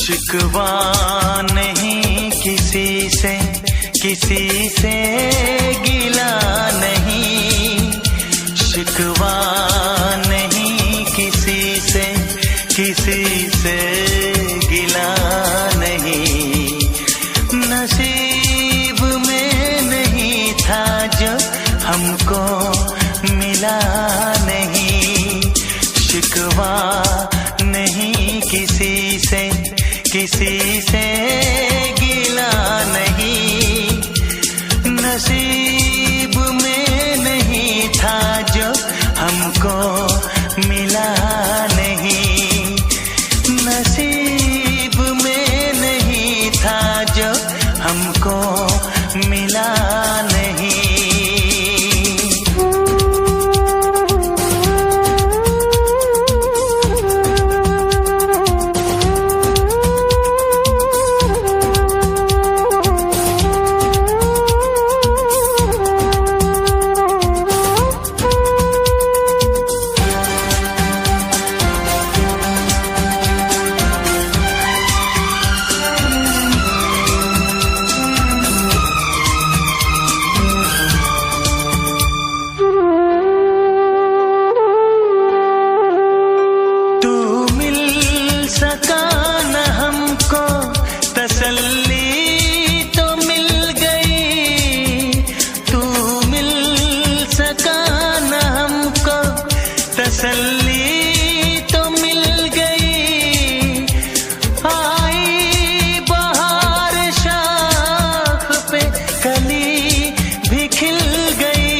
शिकवा नहीं किसी से, किसी से गिला नहीं। शिकवा नहीं किसी से, किसी से गिला नहीं। नसीब में नहीं था जो हमको मिला नहीं। शिकवा नहीं किसी से, किसी से गिला नहीं। नसीब में नहीं था जो हमको मिला नहीं। नसीब में नहीं था जो हमको मिला नहीं। तसल्ली तो मिल गई। आई बहार शाख पे कली भी खिल गई।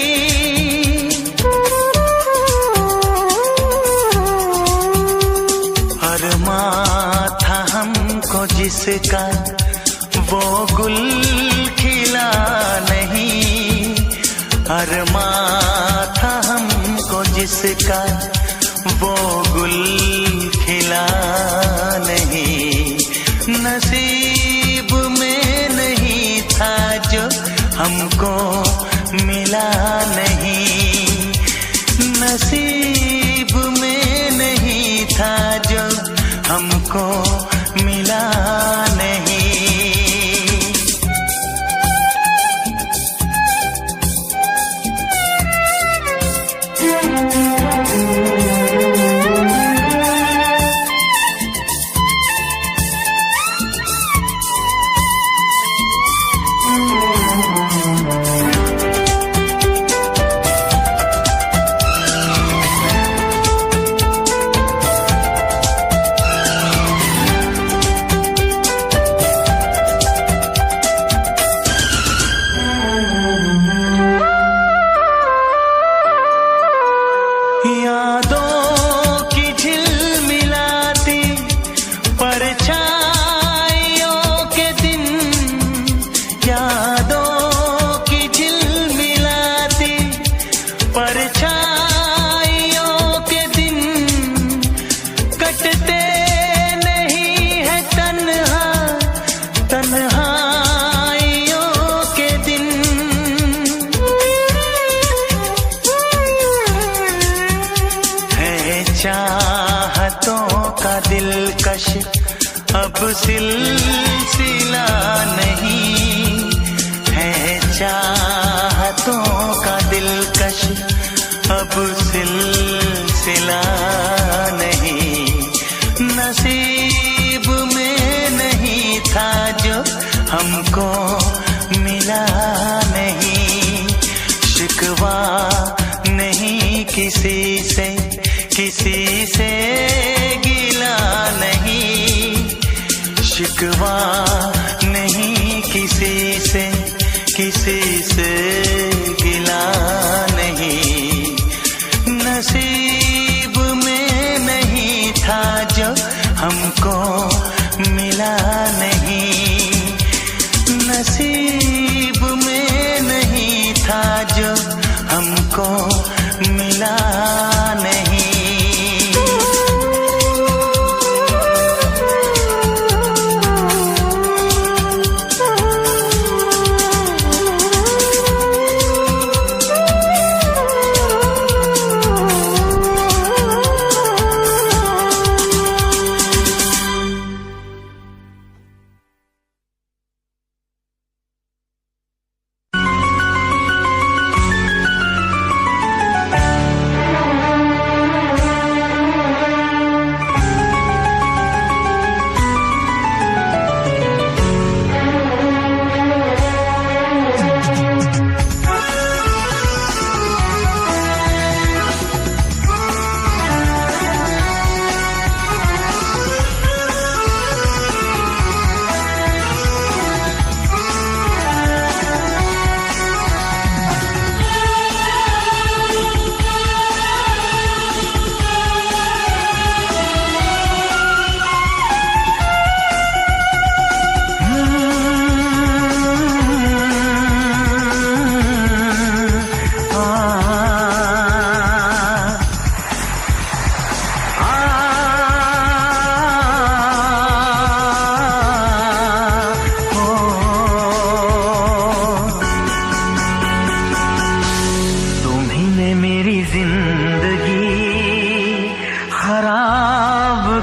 अरमां था हमको जिसका वो गुल खिला नहीं। अरमां था हमको जिसका वो गुल खिला नहीं। नसीब में नहीं था जो हमको मिला नहीं। नसीब में नहीं था जो हमको मिला नहीं। यादों की झिलमिलाती परछाइयों के दिन। यादों की झिलमिलाती परछाइयों के दिन। कटते नहीं है तन्हा तन्हाइयों के दिन। चाहतों का दिलकश अब सिलसिला नहीं है। चाहतों का दिलकश अब सिलसिला नहीं। नसीब में नहीं था जो हमको मिला नहीं। शिकवा नहीं किसी से, किसी से गिला नहीं। शिकवा नहीं किसी से, किसी से गिला नहीं। नसीब में नहीं था जो हमको मिला नहीं। नसीब में नहीं था जो हमको मिला नहीं।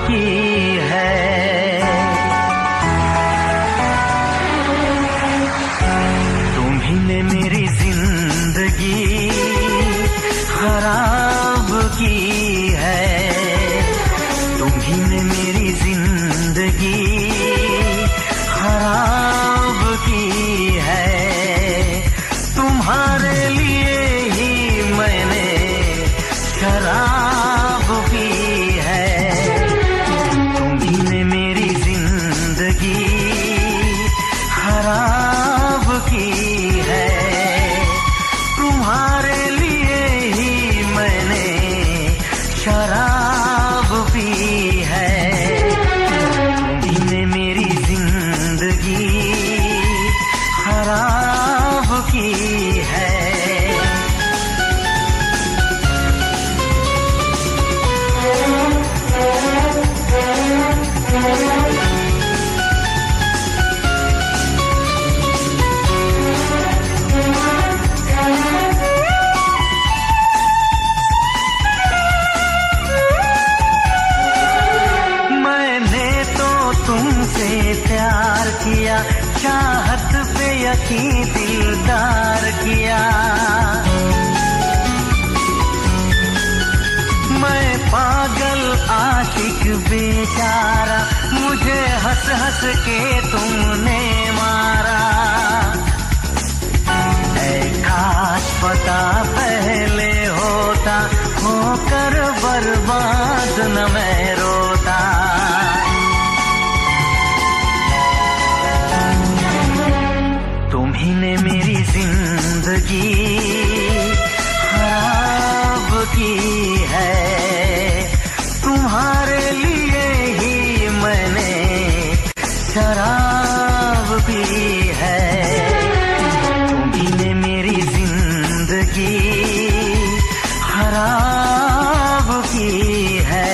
की है। तुम्ही ने मेरी जिंदगी खराब की है। तुम्ही ने मेरी जिंदगी खराब की है। तुम्हारे लिए ही मैंने शराब पी है। तुम्ही ने मेरी जिंदगी खराब की है। तुम्हारे लिए ही मैंने शराब पी है। तुम्ही ने मेरी जिंदगी खराब की है। तुमसे प्यार किया, चाहत पे यकीन दिलदार किया। मैं पागल आशिक बेचारा, मुझे हंस हंस के तुमने मारा। ऐ काश पता पहले होता, होकर बर्बाद न मैं रोता। तुम्ही ने मेरी जिंदगी खराब की है। तुम्हारे लिए ही मैंने शराब पी है। तुम्ही ने मेरी जिंदगी खराब की है।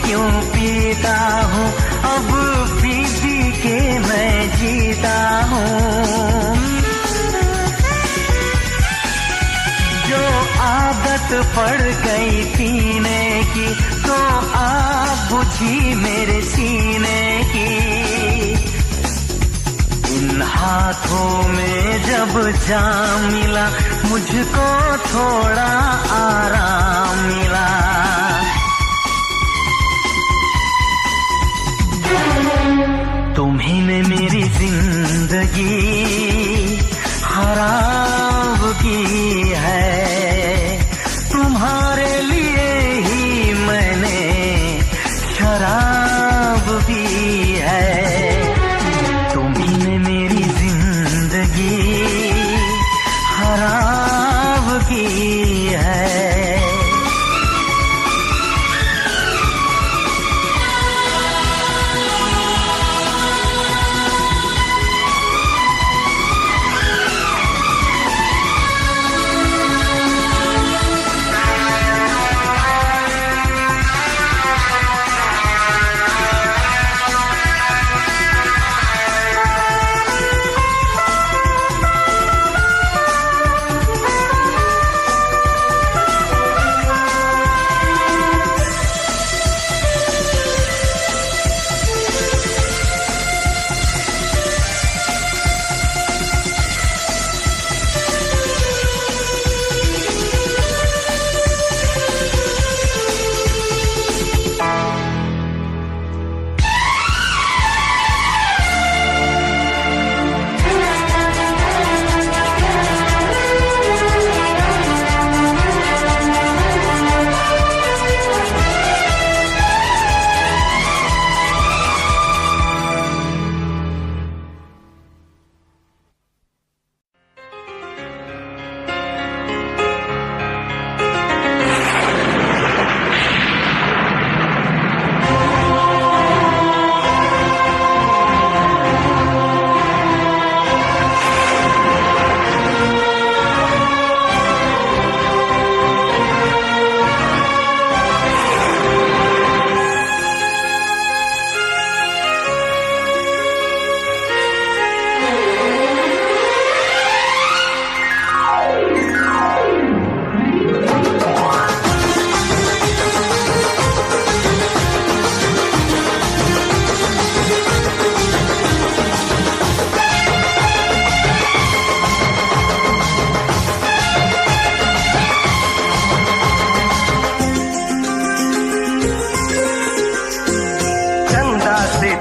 क्यों पीता हूँ अब पी पी के मैं जीता हूँ। जो आदत पड़ गई पीने की, तो आग बुझी मेरे सीने की। इन हाथों में जब जाम मिला, मुझको थोड़ा आराम मिला। तुम्ही ने मेरी जिंदगी खराब की है। तुम्हारे लिए ही मैंने शराब पी है। तुम्ही ने मेरी जिंदगी खराब की है।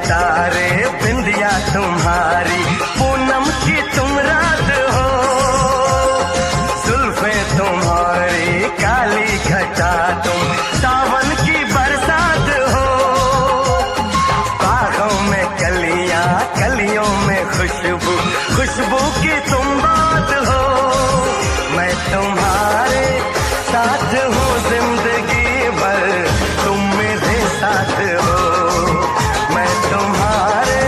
सितारे बिंदिया तुम्हारी, पूनम की तुम रात हो, जुल्फे तुम्हारी काली घटा तुम, सावन की बरसात हो, बागों में कलियां कलियों में खुशबू, खुशबू की तुम बात हो। मैं तुम्हारे साथ हूँ जिंदगी भर, तुम मेरे साथ हो। मैं तुम्हारे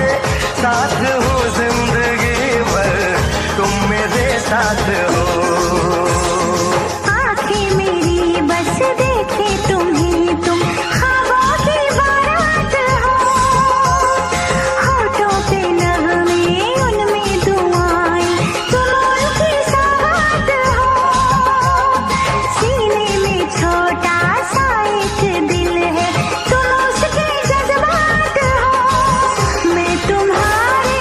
साथ हूँ जिंदगी भर, तुम मेरे साथ हो। आँखें मेरी बस देखे तुम्हें, तुम ख्वाबों की बारात हो, होठों पे नगमे उनमें दुआएं, तुम उनकी सौगात हो। सीने में छोटा सा एक दिल है, तुम उसके जज्बात हो। मैं तुम्हारे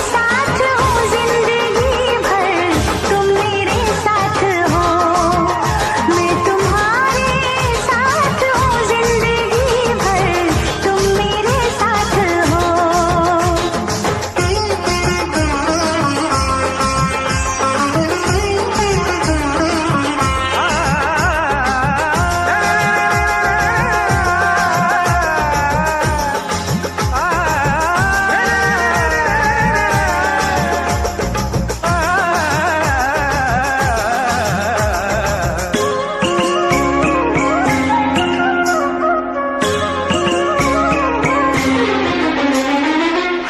साथ हूँ जिंदगी भर, तुम मेरे साथ हो। मैं तुम्हारे साथ हूँ जिंदगी भर, तुम मेरे साथ हो।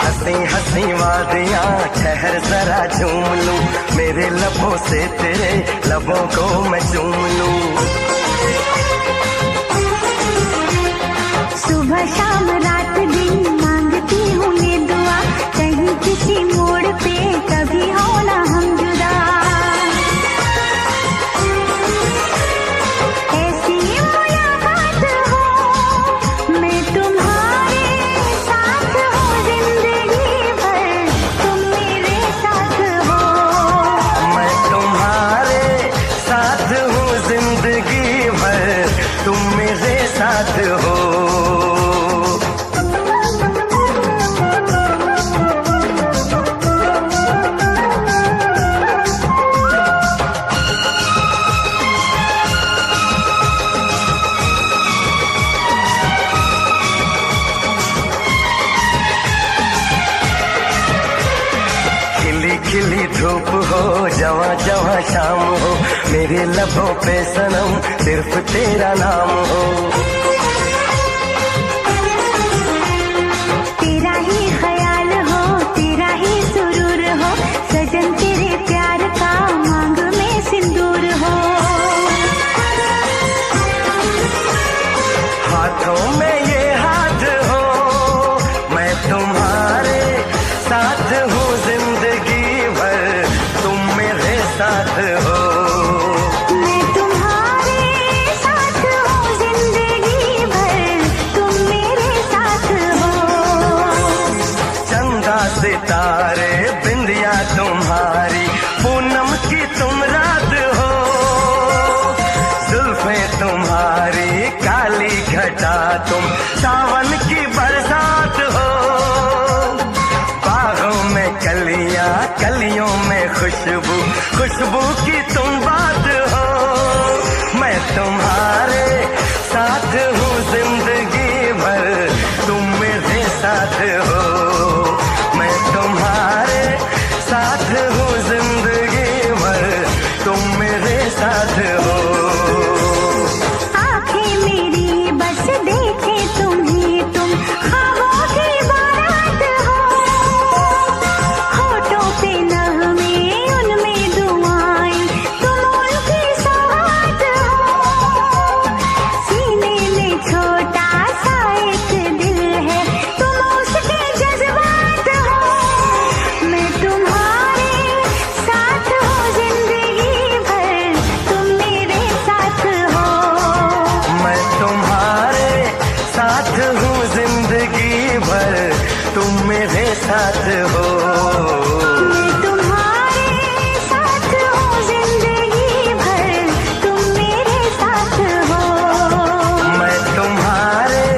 हंसी हंसी वादियाँ ठहर जरा झूम लूं, मेरे लबों से तेरे लबों को मैं चूम लूं। सुबह शाम रात दिन मांगती हूँ ये दुआ, कहीं किसी मोड़ पे कभी हो ना हम जुदा। ऐसी मुलाकात हो, मैं तुम्हारे साथ हूँ जिंदगी भर, तुम मेरे साथ हो। मैं तुम्हारे साथ हूँ जिंदगी भर, तुम मेरे साथ हो। खिली खिली धूप हो, जवां जवां शाम हो, मेरे लबों पे सनम सिर्फ तेरा नाम हो। तेरा ही ख्याल हो, तेरा ही सुरूर हो, सजन तेरे प्यार का मांग में सिंदूर हो। हाथों में ये हाथ हो, मैं तुम्हारे साथ हूँ जिंदगी भर, तुम मेरे साथ हो। मैं तुम्हारे साथ हूँ जिंदगी भर, तुम मेरे साथ हो। चंदा सितारे बिंदिया तुम्हारी, पूनम की तुम रात हो, जुल्फे तुम्हारी काली घटा तुम, सावन की बरसात हो, बागों में कलियां कलियों में खुशबू, खुशबू की तुम बात हो। मैं तुम्हारे साथ हूँ जिंदगी भर, तुम मेरे साथ हो। मैं तुम्हारे साथ हूँ जिंदगी भर, तुम मेरे साथ हो। आँखें मेरी बस देखे तुम्हें, तुम ख्वाबों की बारात हो, होठों पे नगमे उनमें दुआएं, तुम उनकी सौगात हो। सीने में छोटा सा एक दिल है, तुम उसके जज्बात हो। मैं तुम्हारे साथ हूँ जिंदगी भर, तुम मेरे साथ हो। मैं तुम्हारे साथ हूँ जिंदगी भर, तुम मेरे साथ हो। मैं तुम्हारे साथ हूँ जिंदगी भर, तुम मेरे साथ हो। मैं तुम्हारे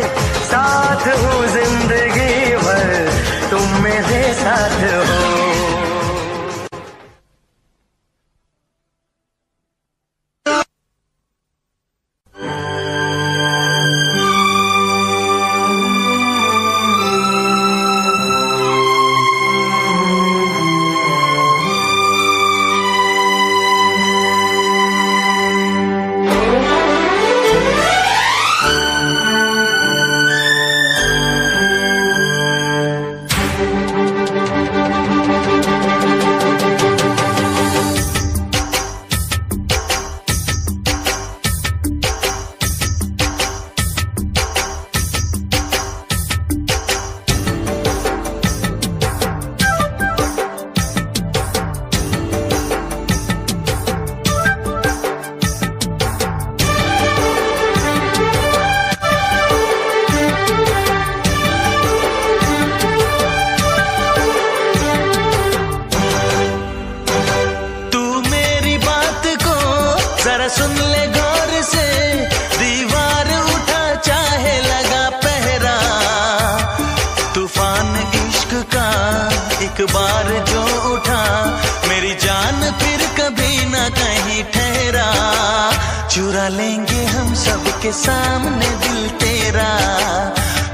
साथ हूँ जिंदगी भर, एक बार जो उठा मेरी जान फिर कभी न कहीं ठहरा। चुरा लेंगे हम सबके सामने दिल तेरा,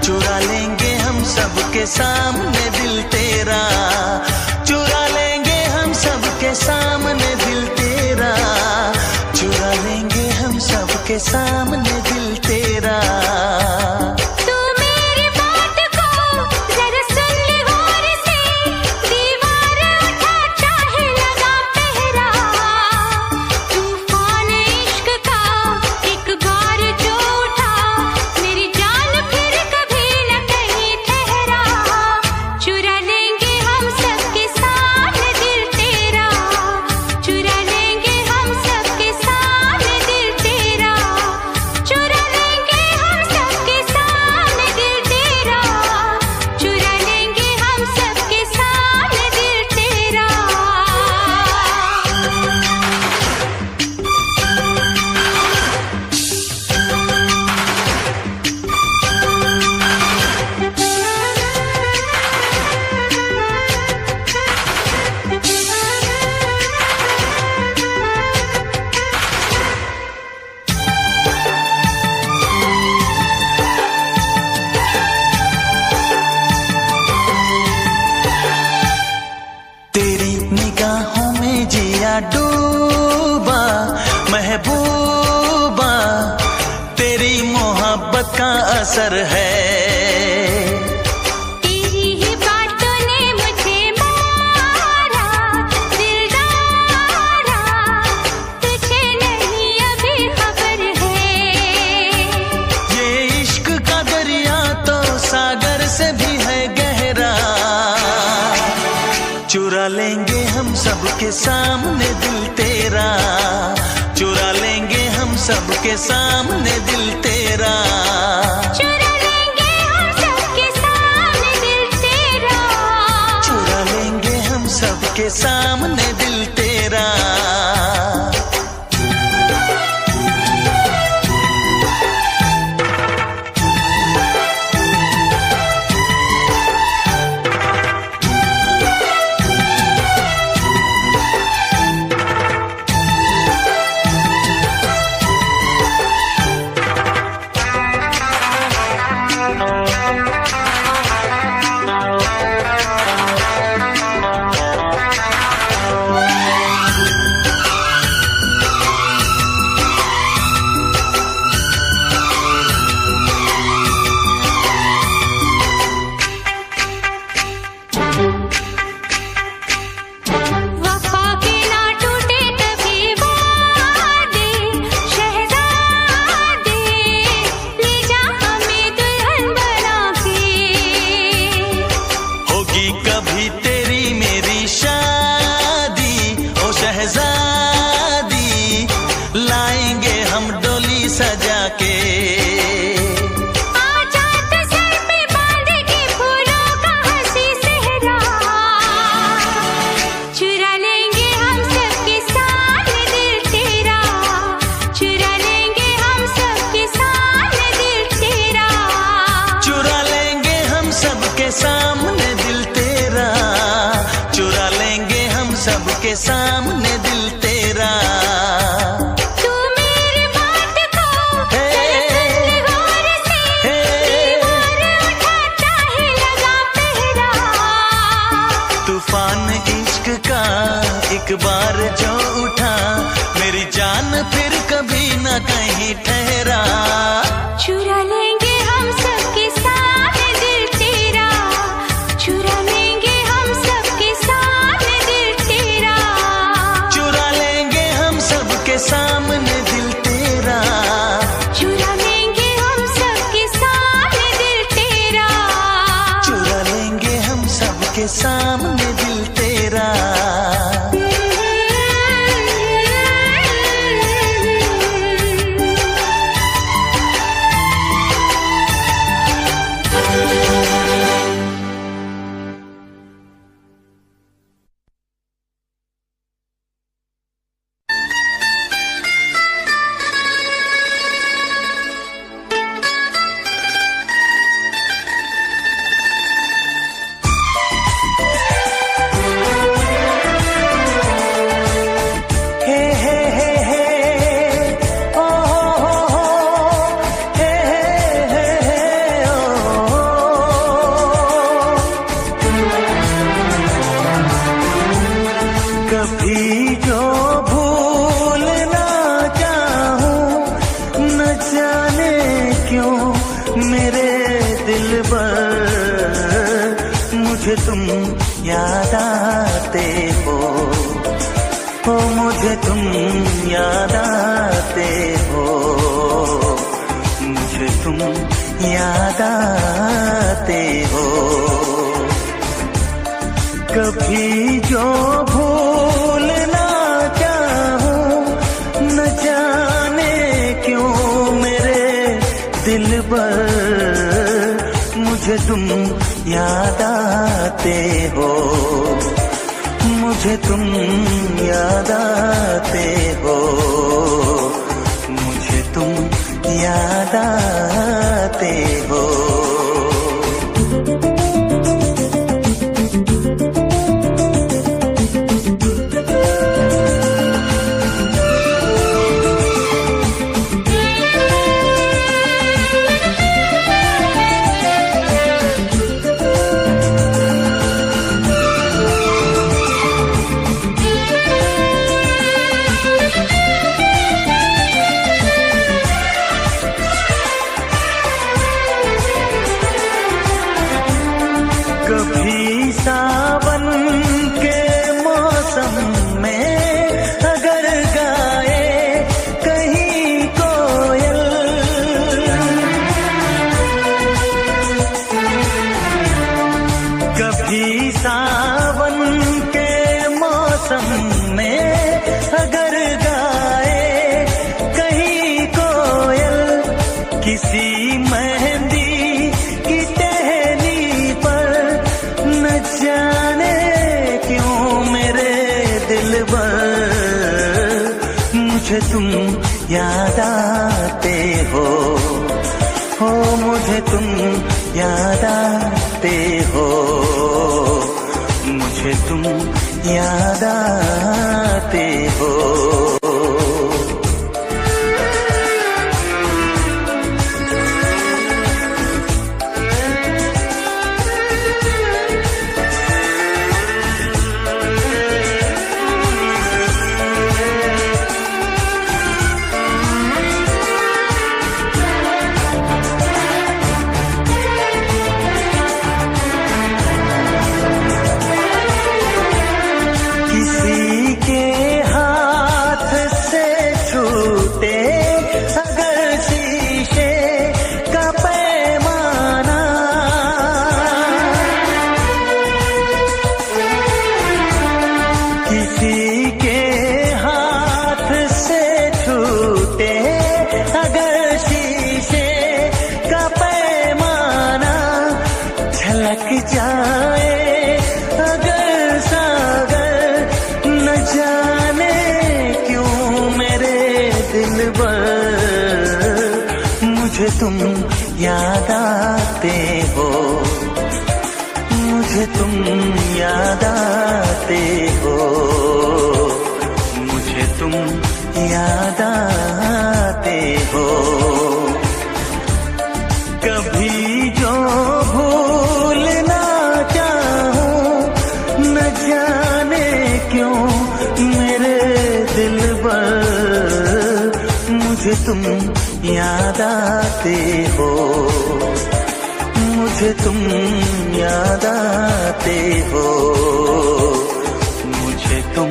चुरा लेंगे हम सबके सामने दिल तेरा, चुरा लेंगे हम सबके सामने दिल तेरा, चुरा लेंगे हम सबके सामने दिल तेरा। डूबा महबूबा तेरी मोहब्बत का असर है। तेरी ही बातों ने मुझे मारा दिलदारा, तुझे नहीं अभी खबर है। ये इश्क का दरिया तो सागर से भी है गहरा। चुरा लेंगे हम सबके सामने दिल तेरा, चुरा लेंगे हम सबके सामने दिल तेरा, चुरा लेंगे हम सबके सामने दिल तेरा, चुरा लेंगे हम सबके सामने दिल तेरा। कभी तेरी मेरी शादी ओ शहजादी, लाएंगे हम डोली सजा के। सामने दिल तेरा, चुरा लेंगे हम सबके सामने दिल तेरा। तू मेरी बात को गौर से दीवार उठाता है लगा पहरा। तूफान इश्क का एक बार जो उठा मेरी जान फिर कभी न कहीं ठहरा। चुरा लेंगे हम सबके सामने दिल तेरा, चुरा लेंगे हम सबके सामने दिल तेरा, चुरा लेंगे हम सबके सामने दिल तेरा, चुरा लेंगे हम सबके सामने दिल तेरा, चुरा लेंगे हम सबके सामने दिल तेरा। मुझे तुम याद आते हो, मुझे तुम याद आते हो, मुझे तुम याद आते हो। कभी जो भूल ना चाहूं, न जाने क्यों मेरे दिल पर मुझे तुम याद आते हो, मुझे तुम याद आते हो, मुझे तुम याद आते हो। कभी सावन के मौसम में अगर गाए कहीं कोयल, कभी सावन के मौसम में अगर गाए कहीं कोयल, किसी मेहंदी की टहनी पर न जाने क्यों मेरे दिल पर मुझे तुम याद आते हो, मुझे तुम याद आते हो, मुझे तुम याद आते हो। किसी के हाथ से छूटे अगर शीशे का पैमाना, किसी के हाथ से छूटे अगर शीशे का पैमाना, झलक जाए अगर सागर न जाने क्यों मेरे दिल पर मुझे तुम याद आते हो, मुझे तुम याद आते हो, मुझे तुम याद आते हो। कभी जो भूल ना चाहूं, न जाने क्यों मेरे दिल पर मुझे तुम याद आते हो, मुझे तुम याद आते हो, मुझे तुम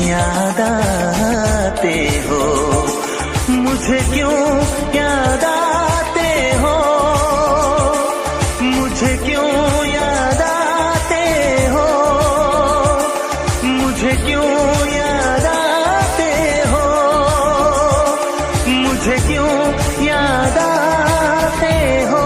याद आते हो। मुझे क्यों याद आते हो, मुझे क्यों याद आते हो, मुझे क्यों याद आते हो, मुझे क्यों याद आते हो।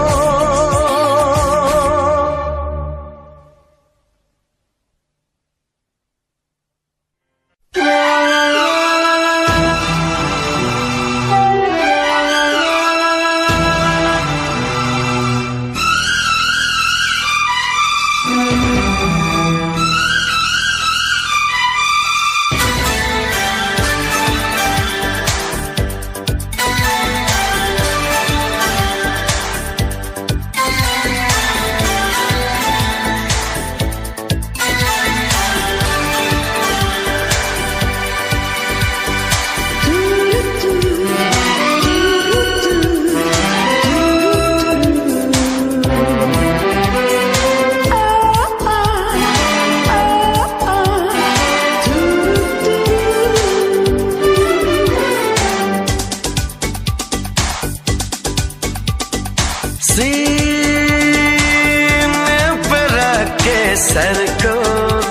सर को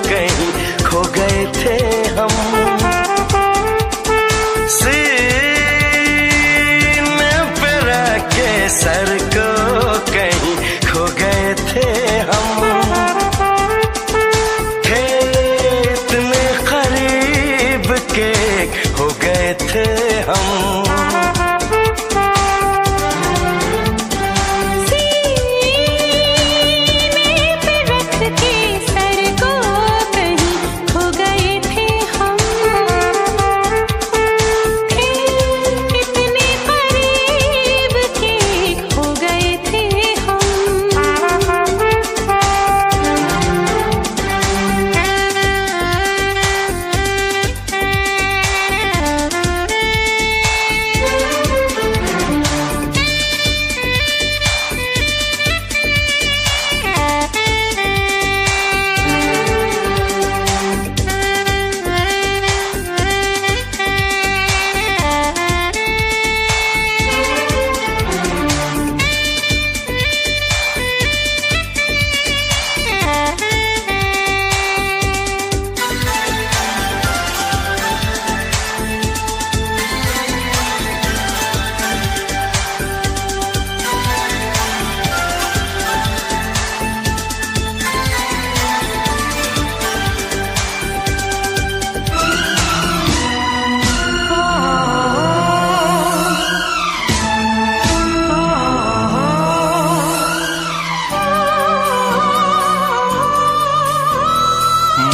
कहीं खो गए थे हम। सीने पे रख के सर को कहीं खो गए थे हम। थे इतने करीब के हो गए थे हम।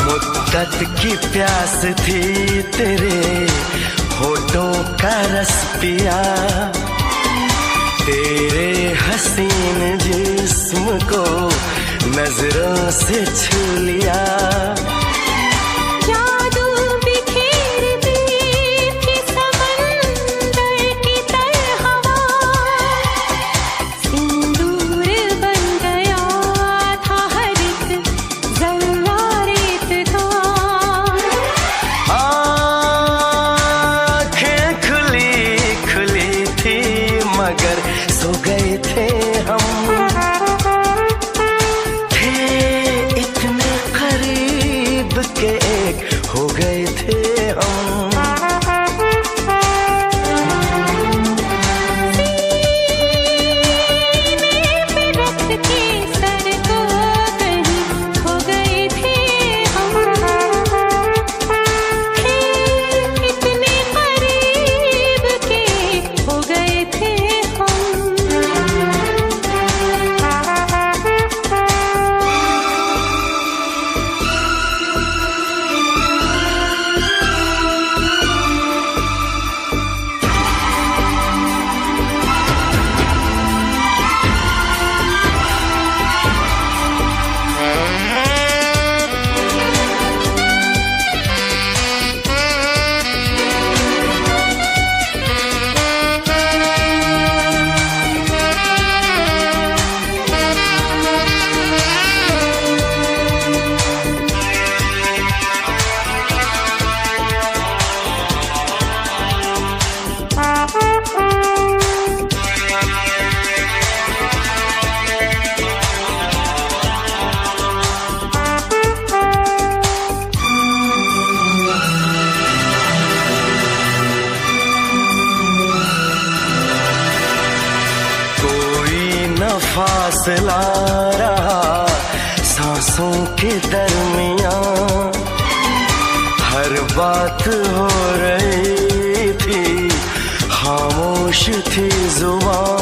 मुद्दत की प्यास थी तेरे होठों का रस पिया। तेरे हसीन जिस्म को नजरों से छू लिया। मगर सो गए थे हम। थे इतने करीब के एक हो गए थे हम। फासला रहा सांसों के दरमियां। हर बात हो रही थी खामोश थी जुबान।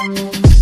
तेरा।